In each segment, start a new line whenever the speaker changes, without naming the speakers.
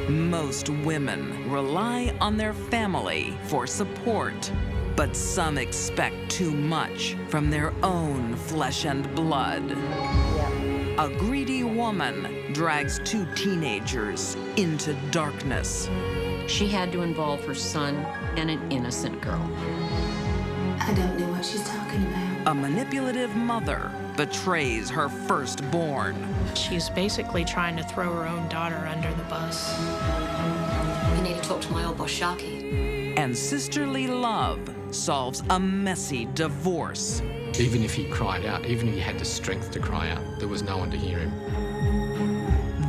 Most women rely on their family for support, but some expect too much from their own flesh and blood. A greedy woman drags two teenagers into darkness.
She had to involve her son and an innocent girl.
I don't know what she's talking about.
A manipulative mother betrays her firstborn.
She's basically trying to throw her own daughter under the bus.
You need to talk to my old boss, Sharky.
And sisterly love solves a messy divorce.
Even if he cried out, even if he had the strength to cry out, there was no one to hear him.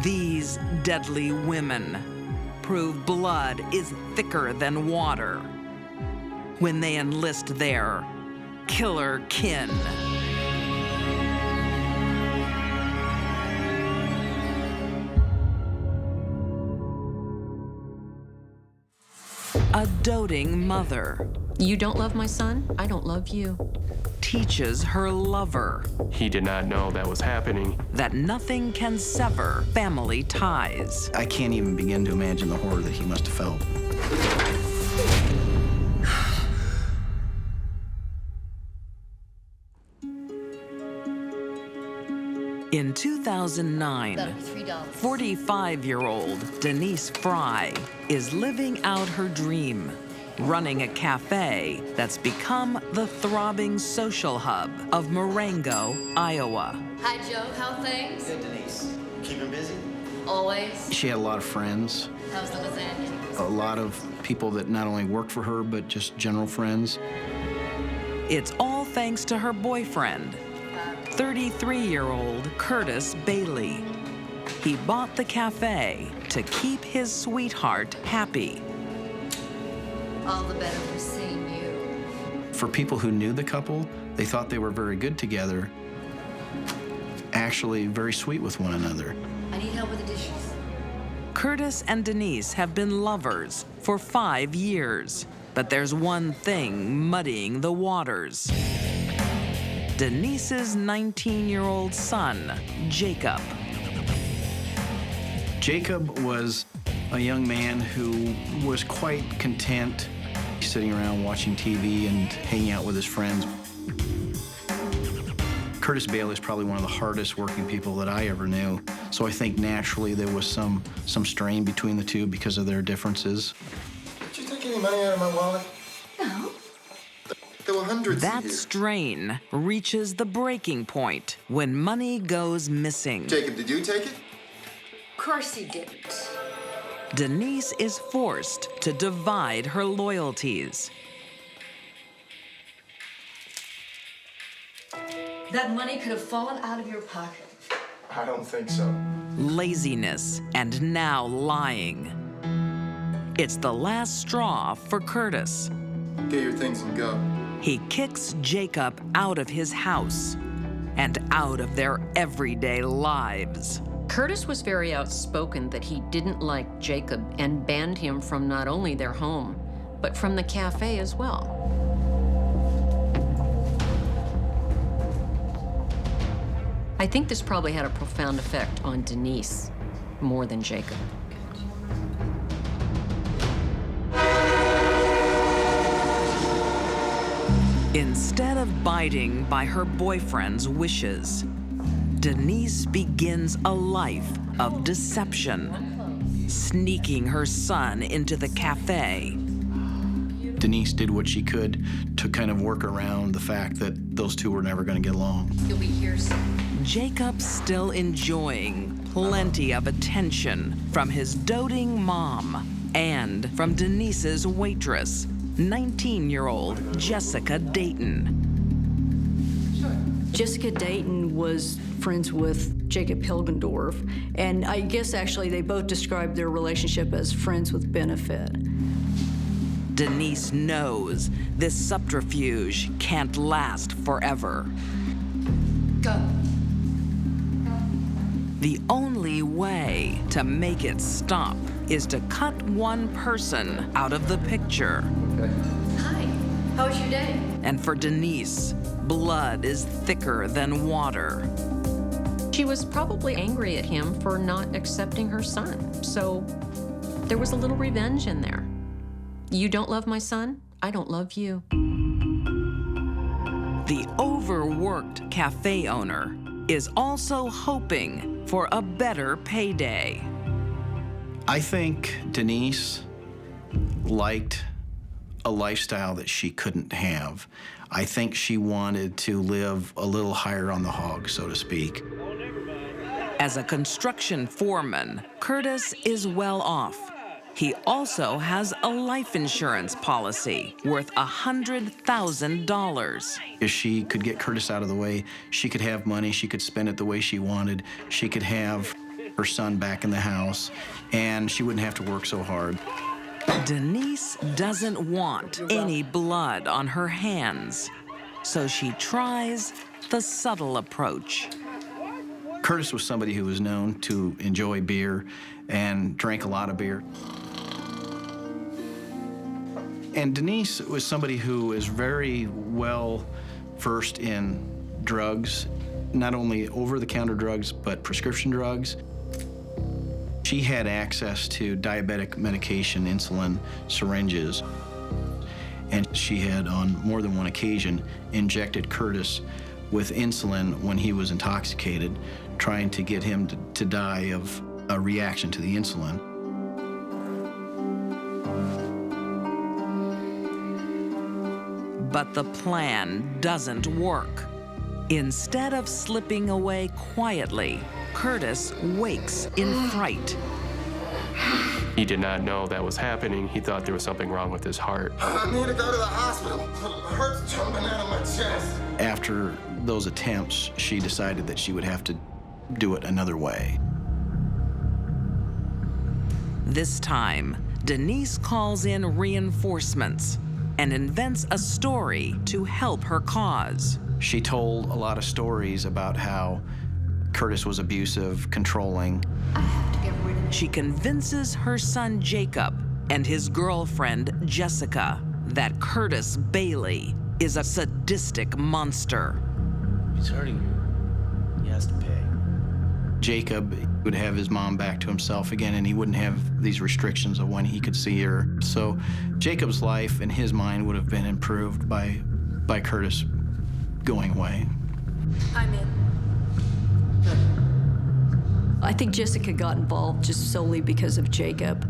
These deadly women prove blood is thicker than water when they enlist their killer kin. A doting mother
You don't love my son? I don't love you.
teaches her lover
He did not know that was happening.
that nothing can sever family ties.
I can't even begin to imagine the horror that he must have felt.
In 2009,
That'll be $3.
45-year-old Denise Fry is living out her dream, running a cafe that's become the throbbing social hub of Marengo, Iowa.
Hi, Joe. How things?
Good, Denise. Keeping busy?
Always.
She had a lot of friends,
How's the lasagna?
a lot of people that not only worked for her, but just general friends.
It's all thanks to her boyfriend, 33-year-old Curtis Bailey. He bought the cafe to keep his sweetheart happy.
All the better for seeing you.
For people who knew the couple, they thought they were very good together, actually very sweet with one another.
I need help with the dishes.
Curtis and Denise have been lovers for 5 years, but there's one thing muddying the waters. Denise's 19-year-old son, Jacob.
Jacob was a young man who was quite content sitting around watching TV and hanging out with his friends. Curtis Bailey is probably one of the hardest working people that I ever knew. So I think naturally there was some strain between the two because of their differences.
Did you take any money out of my wallet?
No.
There were hundreds in
That
here.
strain reaches the breaking point when money goes missing.
Jacob, did you take it?
Of course he didn't.
Denise is forced to divide her loyalties.
That money could have fallen out of your pocket.
I don't think so.
Laziness, and now lying. It's the last straw for Curtis.
Get your things and go.
He kicks Jacob out of his house and out of their everyday lives.
Curtis was very outspoken that he didn't like Jacob and banned him from not only their home, but from the cafe as well. I think this probably had a profound effect on Denise more than Jacob.
Instead of abiding by her boyfriend's wishes, Denise begins a life of deception, sneaking her son into the cafe.
Denise did what she could to kind of work around the fact that those two were never going to get along.
You'll be here soon.
Jacob's still enjoying plenty of attention from his doting mom and from Denise's waitress, 19-year-old Jessica Dayton.
Jessica Dayton was friends with Jacob Hilgendorf, and I guess actually they both described their relationship as friends with benefit.
Denise knows this subterfuge can't last forever.
Go.
The only way to make it stop is to cut one person out of the picture.
Hi. How was your day?
And for Denise, blood is thicker than water.
She was probably angry at him for not accepting her son, so There was a little revenge in there. You don't love my son? I don't love you.
The overworked cafe owner is also hoping for a better payday.
I think Denise liked a lifestyle that she couldn't have. I think she wanted to live a little higher on the hog, so to speak.
As a construction foreman, Curtis is well off. He also has a life insurance policy worth $100,000.
If she could get Curtis out of the way, she could have money, she could spend it the way she wanted, she could have her son back in the house, and she wouldn't have to work so hard.
Denise doesn't want any blood on her hands, so she tries the subtle approach.
Curtis was somebody who was known to enjoy beer and drank a lot of beer. And Denise was somebody who is very well versed in drugs, not only over-the-counter drugs, but prescription drugs. She had access to diabetic medication, insulin, syringes, and she had, on more than one occasion, injected Curtis with insulin when he was intoxicated, trying to get him to die of a reaction to the insulin.
But the plan doesn't work. Instead of slipping away quietly, Curtis wakes in fright.
He did not know that was happening. He thought there was something wrong with his heart.
I need to go to the hospital. The heart's jumping out of my chest.
After those attempts, she decided that she would have to do it another way.
This time, Denise calls in reinforcements and invents a story to help her cause.
She told a lot of stories about how Curtis was abusive, controlling.
I have to get rid of
She convinces her son Jacob and his girlfriend Jessica that Curtis Bailey is a sadistic monster.
He's hurting you. He has to pay.
Jacob would have his mom back to himself again, and he wouldn't have these restrictions of when he could see her. So Jacob's life in his mind would have been improved by Curtis going away.
I'm in.
I think Jessica got involved just solely because of Jacob.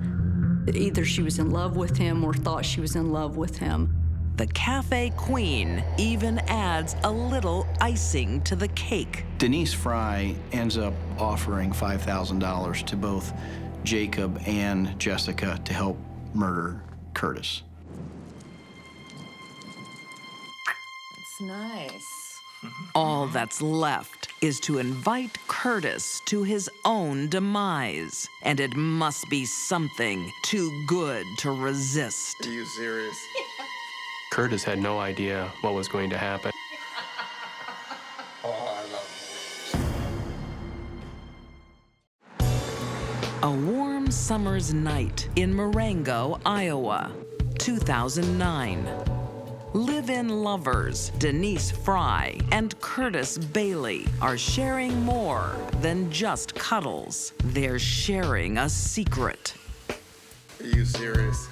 Either she was in love with him or thought she was in love with him.
The cafe queen even adds a little icing to the cake.
Denise Fry ends up offering $5,000 to both Jacob and Jessica to help murder Curtis.
It's nice.
All that's left is to invite Curtis to his own demise, and it must be something too good to resist.
Are you serious?
Curtis had no idea what was going to happen.
Oh, I love
A warm summer's night in Marengo, Iowa, 2009. Live-in lovers Denise Fry and Curtis Bailey are sharing more than just cuddles. They're sharing a secret.
Are you serious?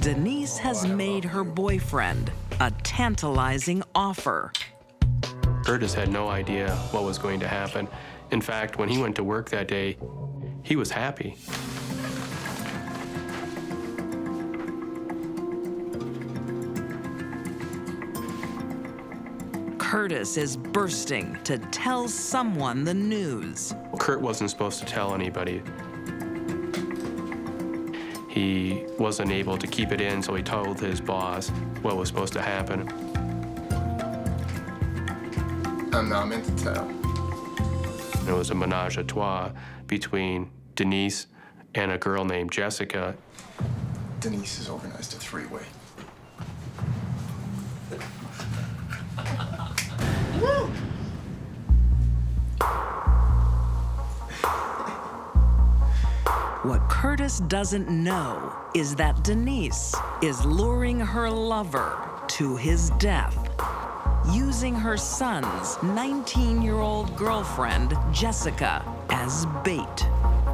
Denise has made her boyfriend a tantalizing offer.
Curtis had no idea what was going to happen. In fact, when he went to work that day, he was happy.
Curtis is bursting to tell someone the news.
Kurt wasn't supposed to tell anybody. He wasn't able to keep it in, so he told his boss what was supposed to happen.
I'm not meant to tell.
It was a menage a trois between Denise and a girl named Jessica.
Denise has organized a three-way.
What Curtis doesn't know is that Denise is luring her lover to his death, using her son's 19-year-old girlfriend, Jessica, as bait.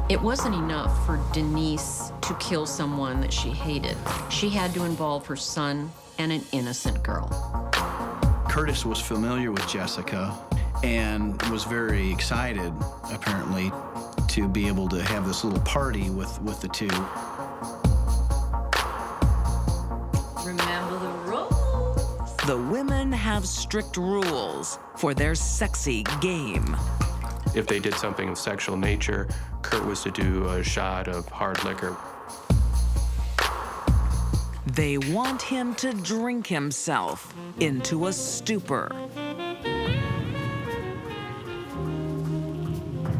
It wasn't enough for Denise to kill someone that she hated. She had to involve her son and an innocent girl.
Curtis was familiar with Jessica and was very excited, apparently, to be able to have this little party with the two.
Remember the rules.
The women have strict rules for their sexy game.
If they did something of sexual nature, Kurt was to do a shot of hard liquor.
They want him to drink himself into a stupor.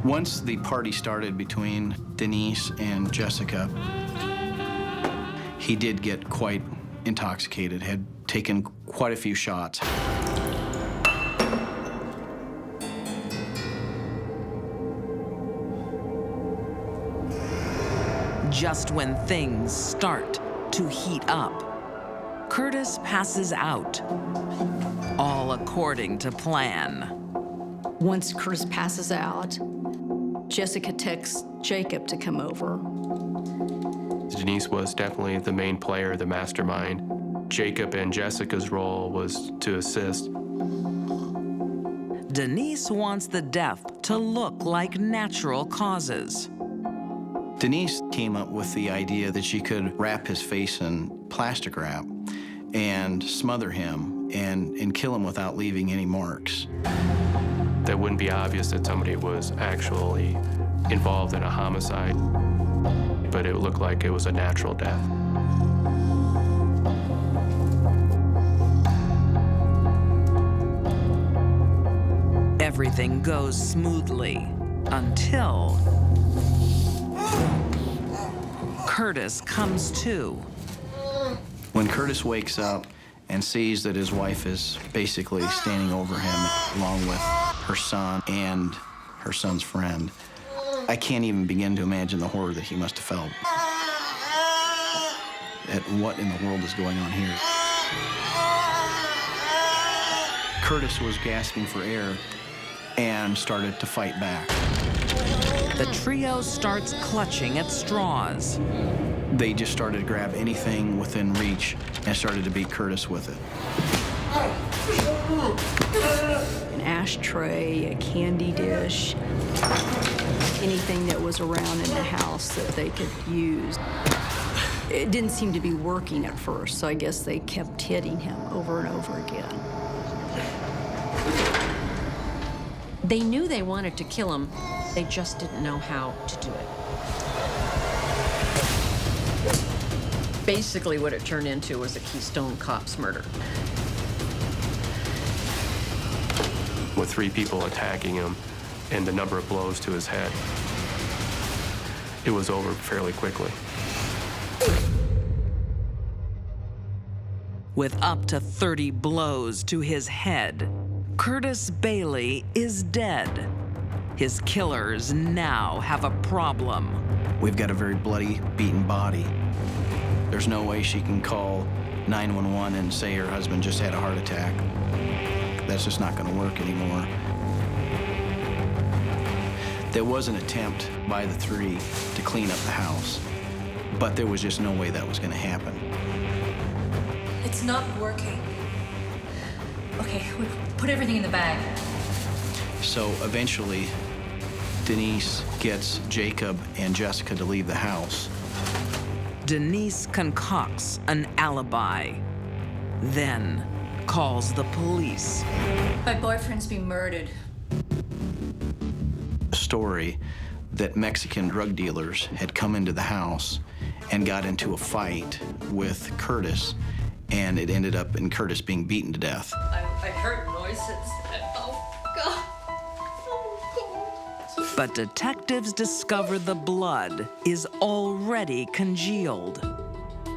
Once the party started between Denise and Jessica, he did get quite intoxicated, had taken quite a few shots.
Just when things start to heat up, Curtis passes out, all according to plan.
Once Curtis passes out, Jessica texts Jacob to come over.
Denise was definitely the main player, the mastermind. Jacob and Jessica's role was to assist.
Denise wants the death to look like natural causes.
Denise came up with the idea that she could wrap his face in plastic wrap and smother him and kill him without leaving any marks.
That wouldn't be obvious that somebody was actually involved in a homicide, but it looked like it was a natural death.
Everything goes smoothly until Curtis comes to.
When Curtis wakes up and sees that his wife is basically standing over him along with her son and her son's friend, I can't even begin to imagine the horror that he must have felt. At what in the world is going on here? Curtis was gasping for air and started to fight back.
The trio starts clutching at straws.
They just started to grab anything within reach and started to beat Curtis with it.
An ashtray, a candy dish, anything that was around in the house that they could use. It didn't seem to be working at first, so I guess they kept hitting him over and over again.
They knew they wanted to kill him. They just didn't know how to do it. Basically, what it turned into was a Keystone Cops murder.
With 3 people attacking him and the number of blows to his head, it was over fairly quickly.
With up to 30 blows to his head, Curtis Bailey is dead. His killers now have a problem.
We've got a very bloody, beaten body. There's no way she can call 911 and say her husband just had a heart attack. That's just not going to work anymore. There was an attempt by the 3 to clean up the house, but there was just no way that was going to happen.
It's not working. Okay, we put everything in the bag.
So eventually, Denise gets Jacob and Jessica to leave the house.
Denise concocts an alibi, then calls the police.
My boyfriend's been murdered.
A story that Mexican drug dealers had come into the house and got into a fight with Curtis, and it ended up in Curtis being beaten to death.
I heard noises. Oh, God.
But detectives discover the blood is already congealed.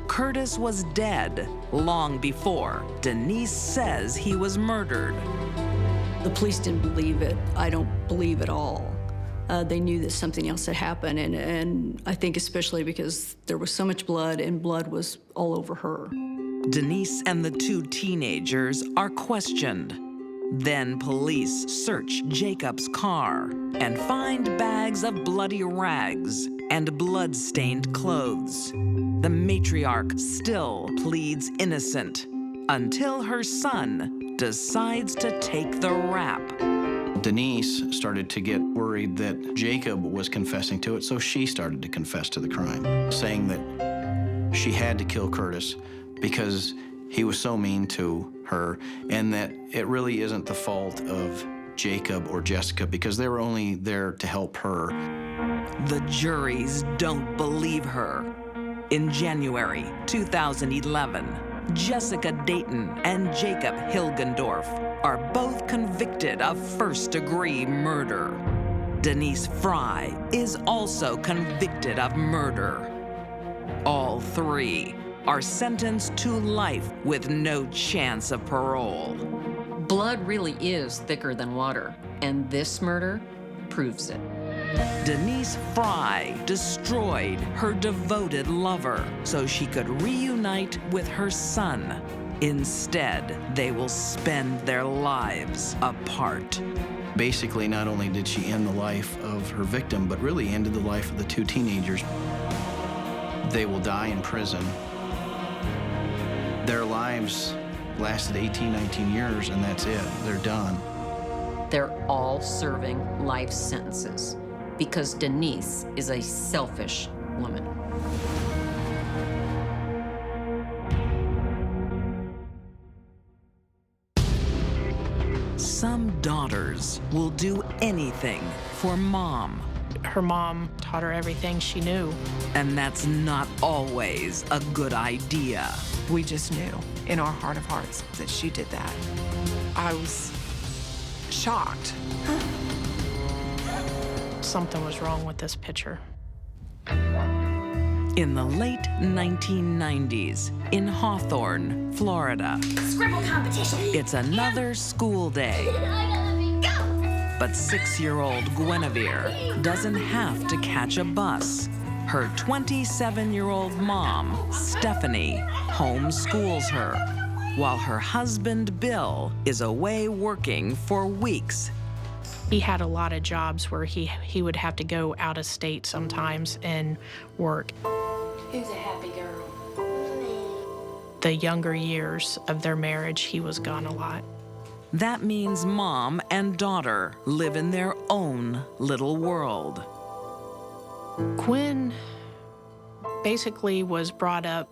Curtis was dead long before Denise says he was murdered.
The police didn't believe it. I don't believe at all. They knew that something else had happened, and I think especially because there was so much blood and blood was all over her.
Denise and the 2 teenagers are questioned. Then police search Jacob's car and find bags of bloody rags and blood-stained clothes. The matriarch still pleads innocent until her son decides to take the rap.
Denise started to get worried that Jacob was confessing to it, so she started to confess to the crime, saying that she had to kill Curtis because he was so mean to her, and that it really isn't the fault of Jacob or Jessica because they were only there to help her.
The juries don't believe her. In January 2011, Jessica Dayton and Jacob Hilgendorf are both convicted of first-degree murder. Denise Fry is also convicted of murder. All three are sentenced to life with no chance of parole.
Blood really is thicker than water, and this murder proves it.
Denise Fry destroyed her devoted lover so she could reunite with her son. Instead, they will spend their lives apart.
Basically, not only did she end the life of her victim, but really ended the life of the two teenagers. They will die in prison. Their lives lasted 18, 19 years, and that's it. They're done.
They're all serving life sentences because Denise is a selfish woman.
Some daughters will do anything for mom.
Her mom taught her everything she knew.
And that's not always a good idea.
We just knew in our heart of hearts that she did that. I was shocked.
Something was wrong with this picture.
In the late 1990s, in Hawthorne, Florida,
Scribble competition.
It's another school day. But 6-year-old Guinevere doesn't have to catch a bus. Her 27-year-old mom, Stephanie, homeschools her, while her husband, Bill, is away working for weeks.
He had a lot of jobs where he would have to go out of state sometimes and work.
Who's a happy girl?
The younger years of their marriage, he was gone a lot.
That means mom and daughter live in their own little world.
Gwen basically was brought up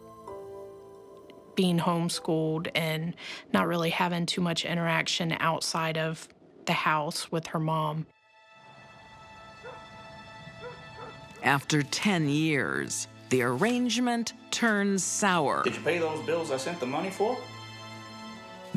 being homeschooled and not really having too much interaction outside of the house with her mom.
After 10 years, the arrangement turns sour.
Did you pay those bills I sent the money for?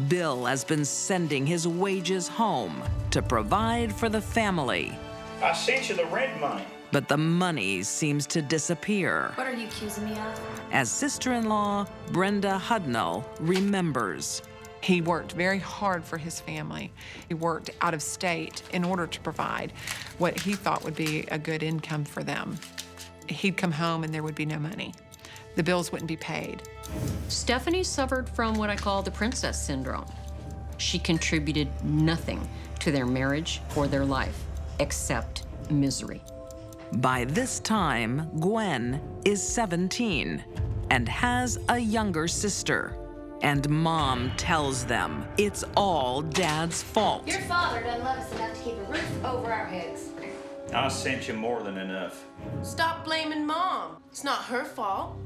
Bill has been sending his wages home to provide for the family.
I sent you the rent money.
But the money seems to disappear.
What are you accusing me of?
As sister-in-law Brenda Hudnall remembers.
He worked very hard for his family. He worked out of state in order to provide what he thought would be a good income for them. He'd come home and there would be no money. The bills wouldn't be paid.
Stephanie suffered from what I call the princess syndrome. She contributed nothing to their marriage or their life except misery.
By this time, Gwen is 17 and has a younger sister. And mom tells them it's all Dad's fault.
Your father doesn't love us enough to keep a roof over our heads.
I sent you more than enough.
Stop blaming Mom. It's not her fault.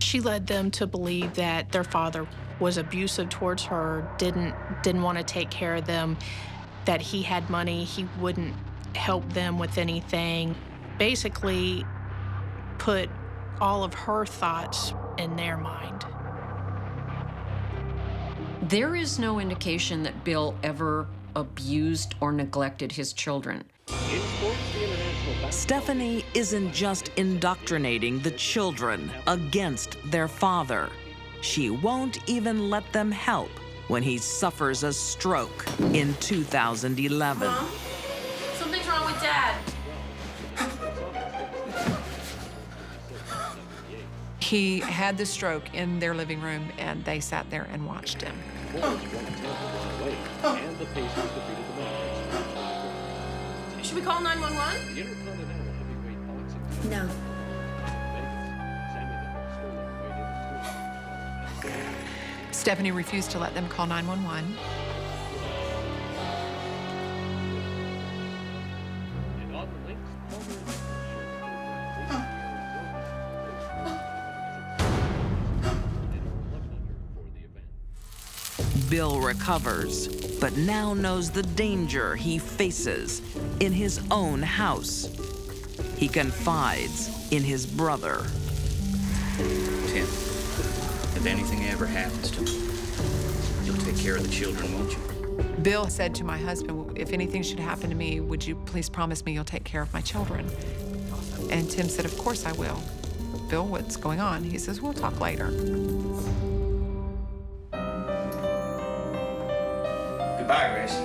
She led them to believe that their father was abusive towards her, didn't want to take care of them, that he had money, he wouldn't help them with anything. Basically put all of her thoughts in their mind.
There is no indication that Bill ever abused or neglected his children.
Stephanie isn't just indoctrinating the children against their father. She won't even let them help when he suffers a stroke in 2011.
Mom? Something's wrong with Dad.
He had the stroke in their living room, and they sat there and watched him.
Should we call 911?
No.
Stephanie refused to let them call 911.
Bill recovers, but now knows the danger he faces in his own house. He confides in his brother.
Tim, if anything ever happens to me, you'll take care of the children, won't you?
Bill said to my husband, if anything should happen to me, would you please promise me you'll take care of my children? And Tim said, of course I will. Bill, what's going on? He says, we'll talk later.
Goodbye, Grace.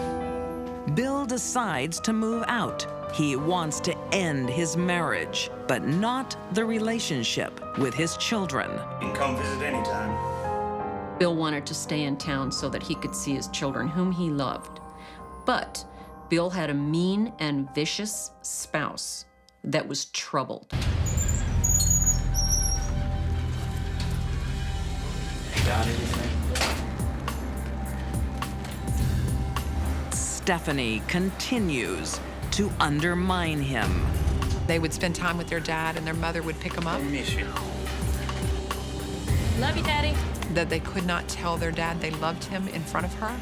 Bill decides to move out. He wants to end his marriage, but not the relationship with his children.
You can come visit anytime.
Bill wanted to stay in town so that he could see his children, whom he loved. But Bill had a mean and vicious spouse that was troubled.
Got anything?
Stephanie continues to undermine him.
They would spend time with their dad, and their mother would pick them up.
I miss you.
Love you, Daddy.
That they could not tell their dad they loved him in front of her,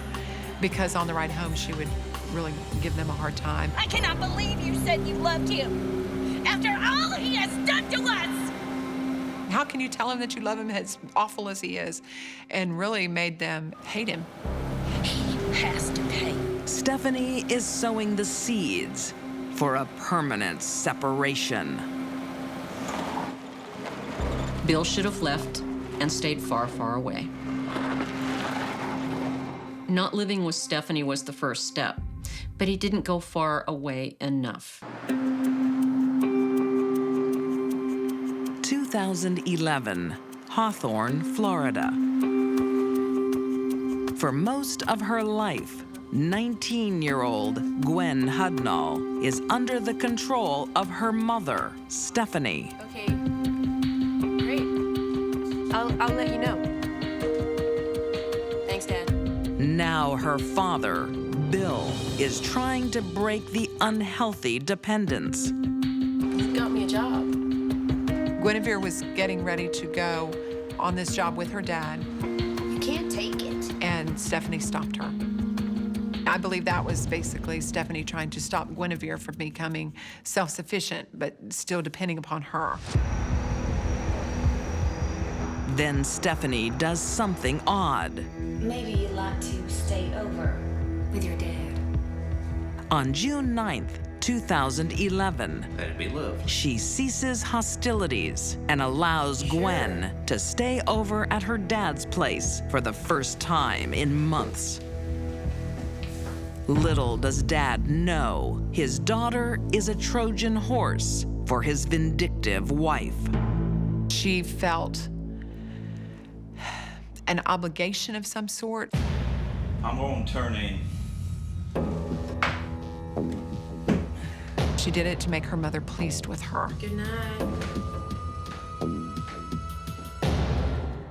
because on the ride home, she would really give them a hard time.
I cannot believe you said you loved him after all he has done to us.
How can you tell him that you love him, as awful as he is, and really made them hate him?
He has to pay.
Stephanie is sowing the seeds for a permanent separation.
Bill should have left and stayed far, far away. Not living with Stephanie was the first step, but he didn't go far away enough.
2011, Hawthorne, Florida. For most of her life, 19-year-old Gwen Hudnall is under the control of her mother, Stephanie.
Okay. Great. I'll let you know. Thanks, Dad.
Now her father, Bill, is trying to break the unhealthy dependence.
You got me a job.
Guinevere was getting ready to go on this job with her dad.
You can't take it.
And Stephanie stopped her. I believe that was basically Stephanie trying to stop Guinevere from becoming self-sufficient, but still depending upon her.
Then Stephanie does something odd.
Maybe you'd like to stay over with your dad.
On June 9th, 2011,
That'd be lovely.
she ceases hostilities and allows Gwen to stay over at her dad's place for the first time in months. Little does Dad know his daughter is a Trojan horse for his vindictive wife.
She felt an obligation of some sort.
I'm going to turn in.
She did it to make her mother pleased with her.
Good night.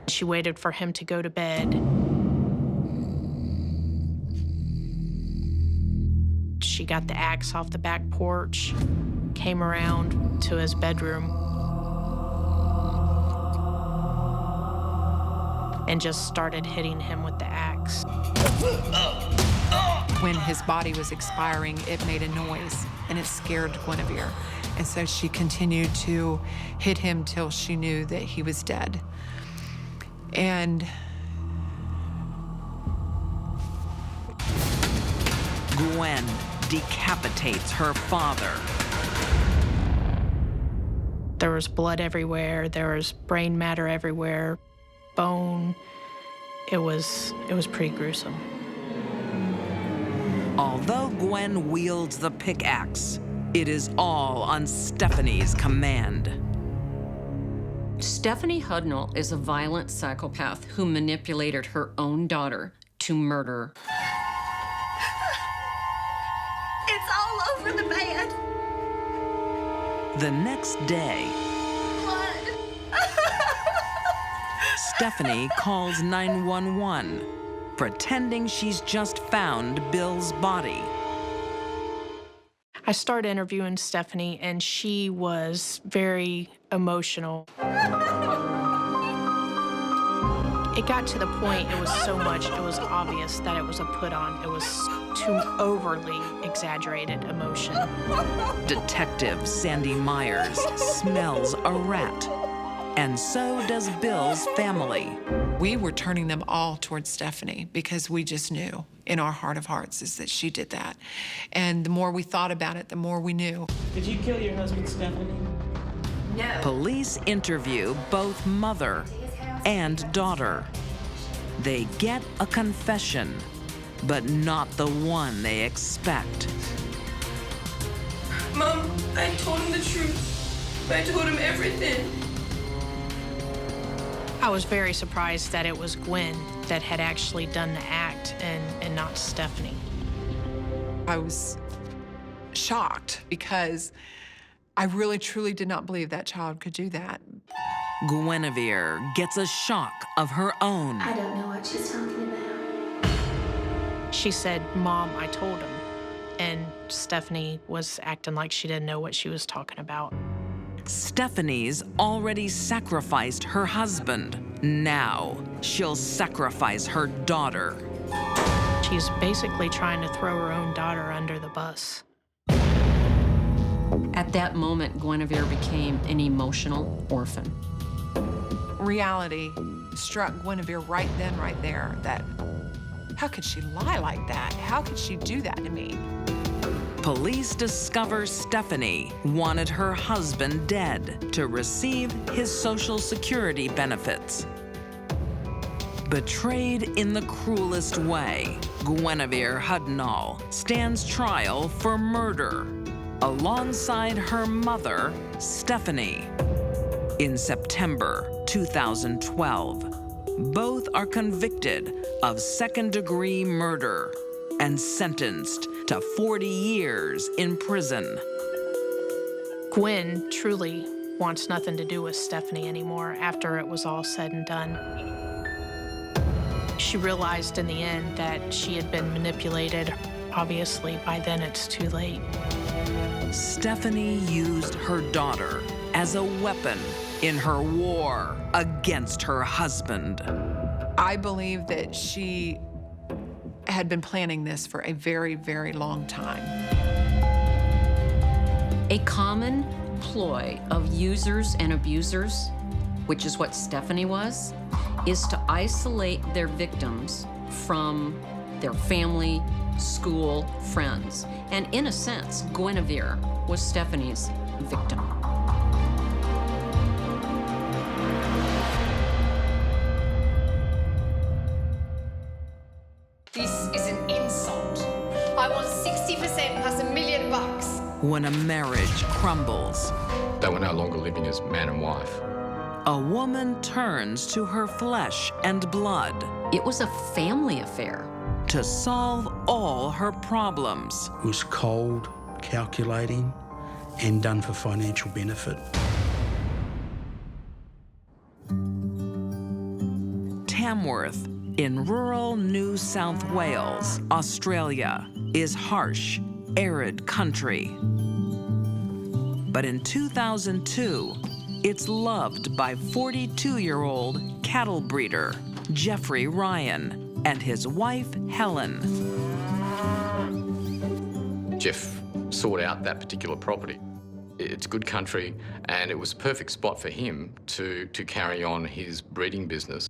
She waited for him to go to bed. She got the axe off the back porch, came around to his bedroom, and just started hitting him with the axe.
When his body was expiring, it made a noise, and it scared Guinevere. And so she continued to hit him till she knew that he was dead. And
Gwen decapitates her father.
There was blood everywhere. There was brain matter everywhere, bone. It was pretty gruesome.
Although Gwen wields the pickaxe, it is all on Stephanie's command.
Stephanie Hudnall is a violent psychopath who manipulated her own daughter to murder.
It's all over the bed.
The next day,
Blood.
Stephanie calls 911, pretending she's just found Bill's body.
I started interviewing Stephanie, and she was very emotional. It got to the point, it was so much, it was obvious that it was a put-on. It was too overly exaggerated emotion.
Detective Sandy Myers smells a rat, and so does Bill's family.
We were turning them all towards Stephanie because we just knew in our heart of hearts is that she did that. And the more we thought about it, the more we knew.
Did you kill your husband, Stephanie?
No.
Police interview both mother and daughter. They get a confession, but not the one they expect.
Mom, I told him the truth. I told him everything.
I was very surprised that it was Gwen that had actually done the act and not Stephanie.
I was shocked because I really, truly did not believe that child could do that.
Guinevere gets a shock of her own.
I don't know what she's talking about.
She said, "Mom, I told him." And Stephanie was acting like she didn't know what she was talking about.
Stephanie's already sacrificed her husband. Now she'll sacrifice her daughter.
She's basically trying to throw her own daughter under the bus.
At that moment, Guinevere became an emotional orphan.
Reality struck Guinevere right then, right there, that how could she lie like that? How could she do that to me?
Police discover Stephanie wanted her husband dead to receive his Social Security benefits. Betrayed in the cruelest way, Guinevere Hudnall stands trial for murder alongside her mother, Stephanie. In September 2012, both are convicted of second-degree murder and sentenced to 40 years in prison.
Gwen truly wants nothing to do with Stephanie anymore after it was all said and done. She realized in the end that she had been manipulated. Obviously, by then it's too late.
Stephanie used her daughter as a weapon in her war against her husband.
I believe that she had been planning this for a very, very long time.
A common ploy of users and abusers, which is what Stephanie was, is to isolate their victims from their family, school, friends. And in a sense, Guinevere was Stephanie's victim.
This is an insult. I want 60% plus $1 million.
When a marriage crumbles,
They were no longer living as man and wife.
a woman turns to her flesh and blood.
It was a family affair.
To solve all her problems.
It was cold, calculating, and done for financial benefit.
Tamworth, in rural New South Wales, Australia, is harsh, arid country. But in 2002, it's loved by 42-year-old cattle breeder Jeffrey Ryan and his wife, Helen.
Jeff sought out that particular property. It's good country, and it was a perfect spot for him to carry on his breeding business.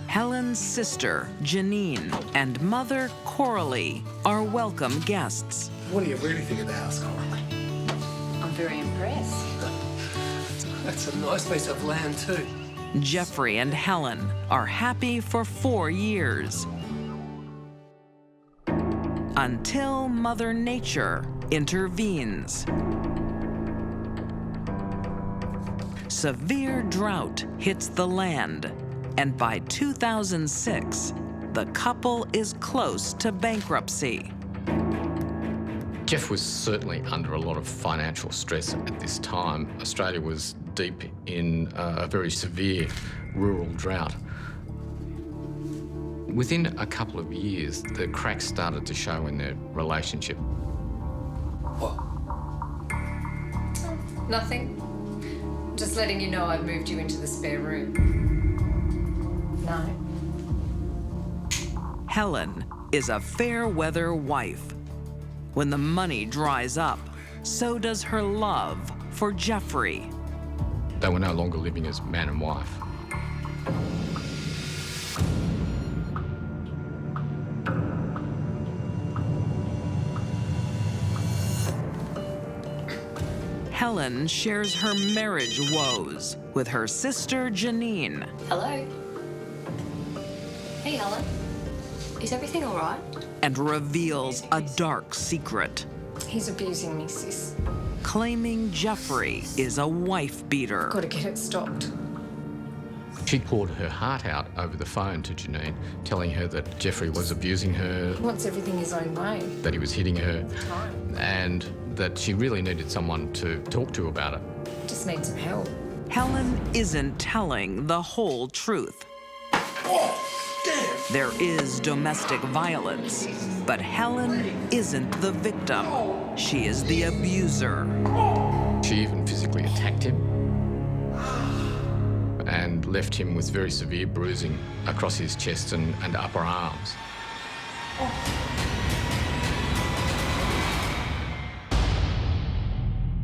Helen's sister, Janine, and mother, Coralie, are welcome guests.
What do you really think of the house, Coralie?
I'm very impressed.
That's a nice piece of land, too.
Jeffrey and Helen are happy for 4 years. Until Mother Nature intervenes. severe drought hits the land, and by 2006, the couple is close to bankruptcy.
Jeff was certainly under a lot of financial stress at this time. Australia was deep in a very severe rural drought. Within a couple of years, the cracks started to show in their relationship.
What?
Nothing. Just letting you know I've moved you into the spare room. No.
Helen is a fair-weather wife. When the money dries up, so does her love for Jeffrey.
They were no longer living as man and wife.
Helen shares her marriage woes with her sister Janine.
Hello. Hey, Helen. Is everything all right?
And reveals a dark secret,
He's abusing me, sis.
claiming Jeffrey is a wife beater.
Gotta get it stopped.
She poured her heart out over the phone to Janine, telling her that Jeffrey was abusing her,
He wants everything his own way.
that he was hitting her, and that she really needed someone to talk to about it.
Just need some help.
Helen isn't telling the whole truth. There is domestic violence, but Helen isn't the victim. She is the abuser.
She even physically attacked him and left him with very severe bruising across his chest and upper arms.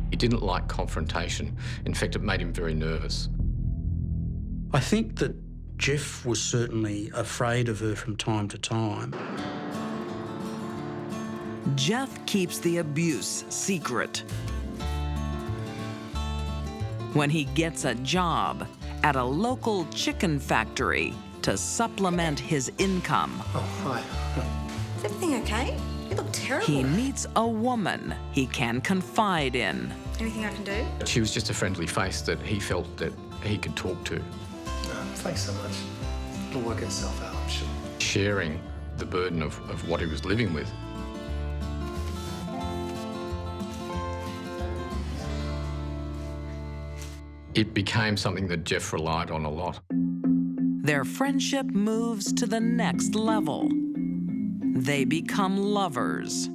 He didn't like confrontation. In fact, it made him very nervous.
I think that Jeff was certainly afraid of her from time to time.
Jeff keeps the abuse secret. When he gets a job at a local chicken factory to supplement his income,
Hi.
Is everything okay? You look terrible.
he meets a woman he can confide in.
Anything I can do?
She was just a friendly face that he felt that he could talk to.
Thanks so much. It'll work itself out, I'm sure.
Sharing the burden of what he was living with. It became something that Jeff relied on a lot.
Their friendship moves to the next level. They become lovers.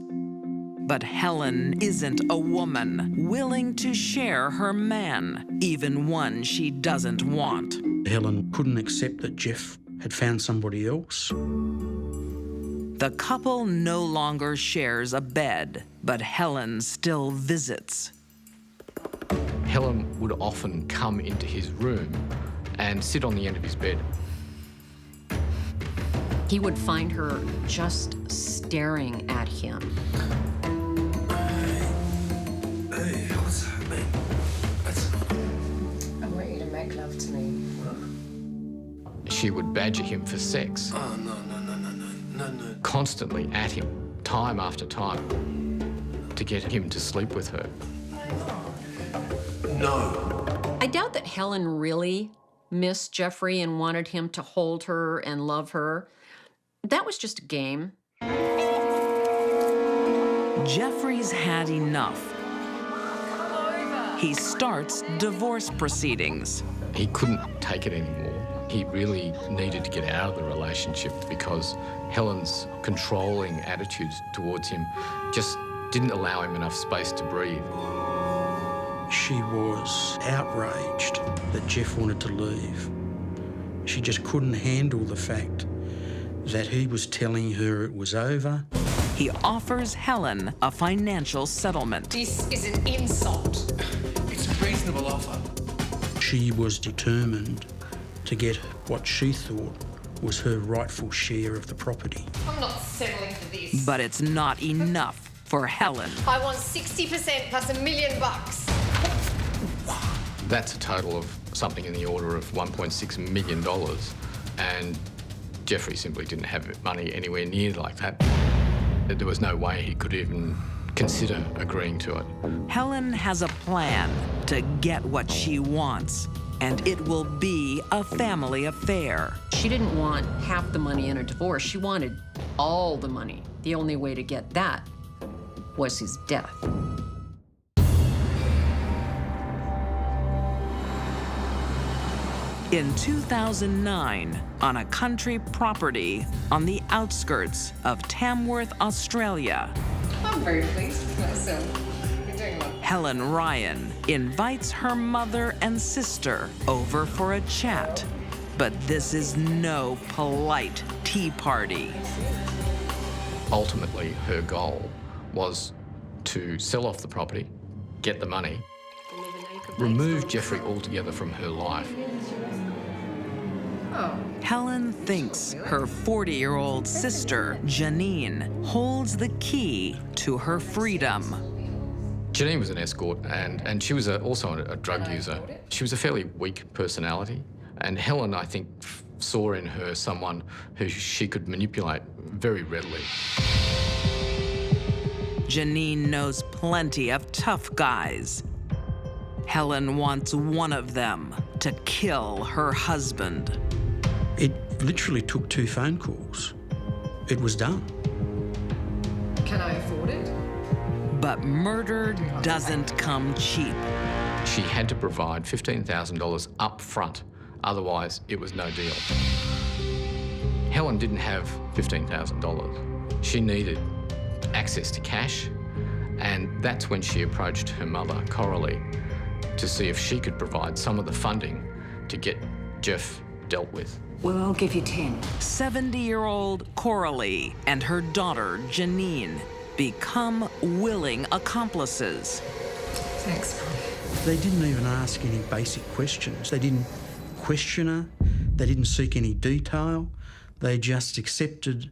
But Helen isn't a woman willing to share her man, even one she doesn't want.
Helen couldn't accept that Jeff had found somebody else.
The couple no longer shares a bed, but Helen still visits.
Helen would often come into his room and sit on the end of his bed.
He would find her just staring at him.
Hey, what's happening?
I want you to make love to me.
She would badger him for sex.
Oh, no.
Constantly at him, time after time, to get him to sleep with her.
No.
I doubt that Helen really missed Jeffrey and wanted him to hold her and love her. That was just a game.
Jeffrey's had enough. He starts divorce proceedings.
He couldn't take it anymore. He really needed to get out of the relationship because Helen's controlling attitudes towards him just didn't allow him enough space to breathe.
She was outraged that Jeff wanted to leave. She just couldn't handle the fact that he was telling her it was over.
He offers Helen a financial settlement.
This is an insult.
It's a reasonable offer.
She was determined to get what she thought was her rightful share of the property.
I'm not settling for this.
But it's not enough for Helen.
I want 60% plus $1 million.
That's a total of something in the order of $1.6 million, and Jeffrey simply didn't have money anywhere near like that. There was no way he could even consider agreeing to it.
Helen has a plan to get what she wants, and it will be a family affair.
She didn't want half the money in a divorce. She wanted all the money. The only way to get that was his death.
In 2009, on a country property on the outskirts of Tamworth, Australia,
I'm very pleased with myself. You're doing well.
Helen Ryan invites her mother and sister over for a chat. But this is no polite tea party.
Ultimately, her goal was to sell off the property, get the money, remove Jeffrey altogether from her life.
Helen thinks her 40-year-old sister, Janine, holds the key to her freedom.
Janine was an escort, and she was also a drug user. She was a fairly weak personality, and Helen, I think, saw in her someone who she could manipulate very readily.
Janine knows plenty of tough guys. Helen wants one of them to kill her husband.
It literally took 2 phone calls. It was done.
Can I afford it?
But murder doesn't come cheap.
She had to provide $15,000 up front, otherwise it was no deal. Helen didn't have $15,000. She needed access to cash, and that's when she approached her mother, Coralie, to see if she could provide some of the funding to get Jeff dealt with.
Well, I'll give you 10.
70-year-old Coralie and her daughter, Janine, become willing accomplices.
Thanks, Mum.
They didn't even ask any basic questions. They didn't question her. They didn't seek any detail. They just accepted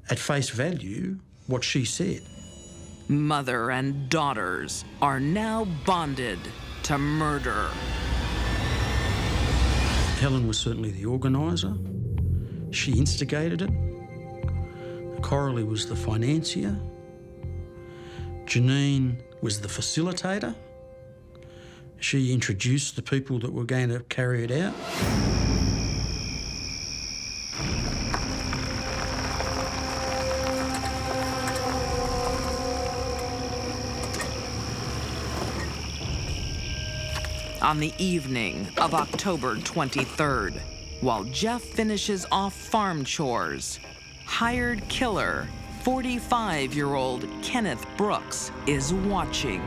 at face value what she said.
Mother and daughters are now bonded to murder.
Helen was certainly the organiser. She instigated it. Coralie was the financier. Janine was the facilitator. She introduced the people that were going to carry it out.
On the evening of October 23rd, while Jeff finishes off farm chores, hired killer, 45-year-old Kenneth Brooks, is watching.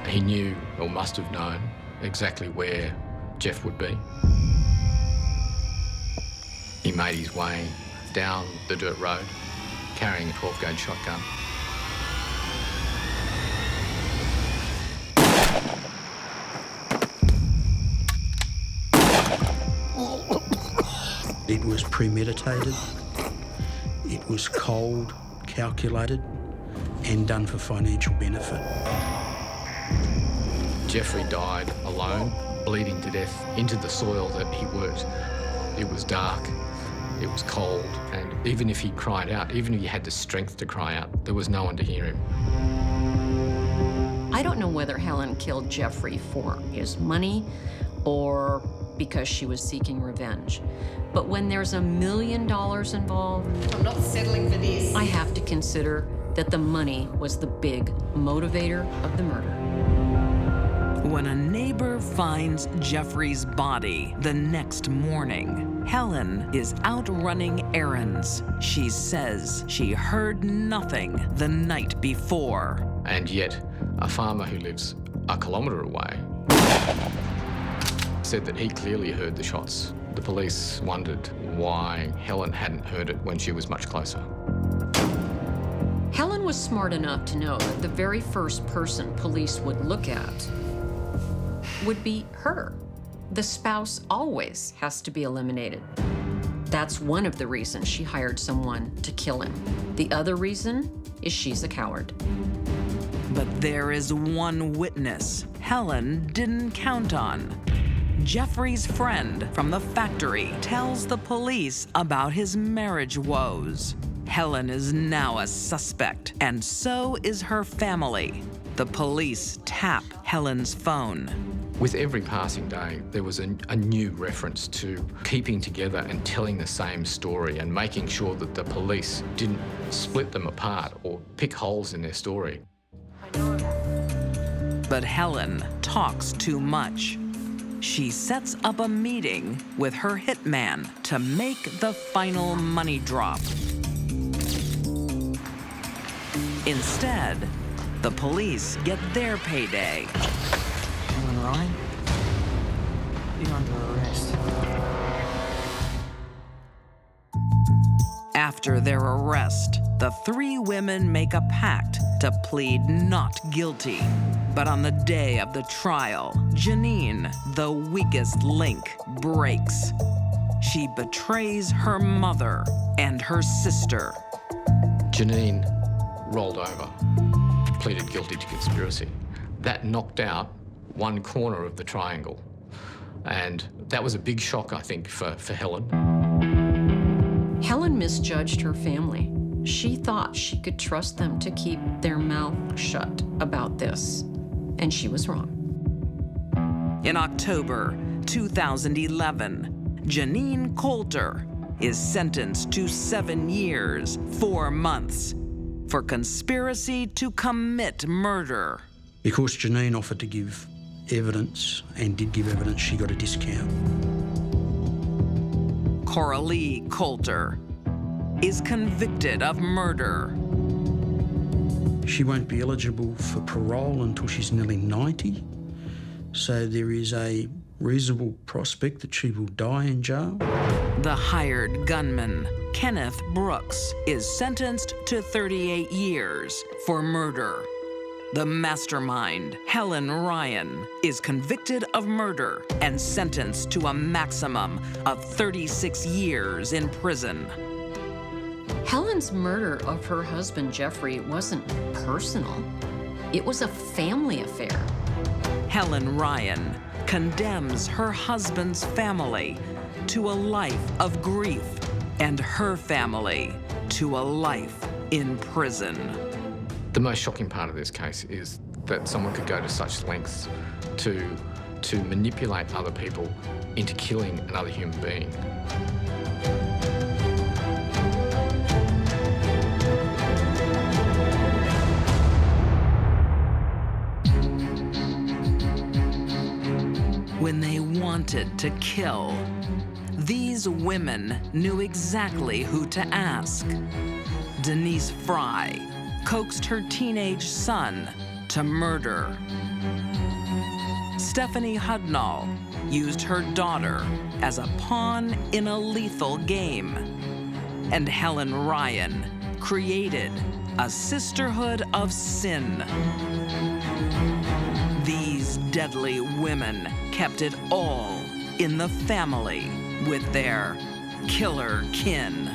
He knew, or must have known, exactly where Jeff would be. He made his way down the dirt road, carrying a 12-gauge shotgun.
It was premeditated, it was cold, calculated, and done for financial benefit.
Jeffrey died alone, bleeding to death into the soil that he worked. It was dark, it was cold, and even if he cried out, even if he had the strength to cry out, there was no one to hear him.
I don't know whether Helen killed Jeffrey for his money or because she was seeking revenge. But when there's $1 million involved,
I'm not settling for this.
I have to consider that the money was the big motivator of the murder.
When a neighbor finds Jeffrey's body the next morning, Helen is out running errands. She says she heard nothing the night before.
And yet, a farmer who lives a kilometre away said that he clearly heard the shots. The police wondered why Helen hadn't heard it when she was much closer.
Helen was smart enough to know that the very first person police would look at would be her. The spouse always has to be eliminated. That's one of the reasons she hired someone to kill him. The other reason is she's a coward.
But there is one witness Helen didn't count on. Jeffrey's friend from the factory tells the police about his marriage woes. Helen is now a suspect, and so is her family. The police tap Helen's phone.
With every passing day, there was a new reference to keeping together and telling the same story and making sure that the police didn't split them apart or pick holes in their story.
But Helen talks too much. She sets up a meeting with her hitman to make the final money drop. Instead, the police get their payday.
Helen Ryan, you're under arrest.
After their arrest, the three women make a pact to plead not guilty. But on the day of the trial, Janine, the weakest link, breaks. She betrays her mother and her sister.
Janine rolled over, pleaded guilty to conspiracy. That knocked out one corner of the triangle. And that was a big shock, I think, for Helen.
Helen misjudged her family. She thought she could trust them to keep their mouth shut about this, and she was wrong.
In October 2011, Janine Coulter is sentenced to 7 years, 4 months for conspiracy to commit murder.
Because Janine offered to give evidence and did give evidence, she got a discount.
Coralie Coulter is convicted of murder.
She won't be eligible for parole until she's nearly 90, so there is a reasonable prospect that she will die in jail.
The hired gunman, Kenneth Brooks, is sentenced to 38 years for murder. The mastermind, Helen Ryan, is convicted of murder and sentenced to a maximum of 36 years in prison.
Helen's murder of her husband, Jeffrey, wasn't personal. It was a family affair.
Helen Ryan condemns her husband's family to a life of grief and her family to a life in prison.
The most shocking part of this case is that someone could go to such lengths to manipulate other people into killing another human being.
When they wanted to kill, these women knew exactly who to ask. Denise Fry coaxed her teenage son to murder. Stephanie Hudnall used her daughter as a pawn in a lethal game. And Helen Ryan created a sisterhood of sin. These deadly women kept it all in the family with their killer kin.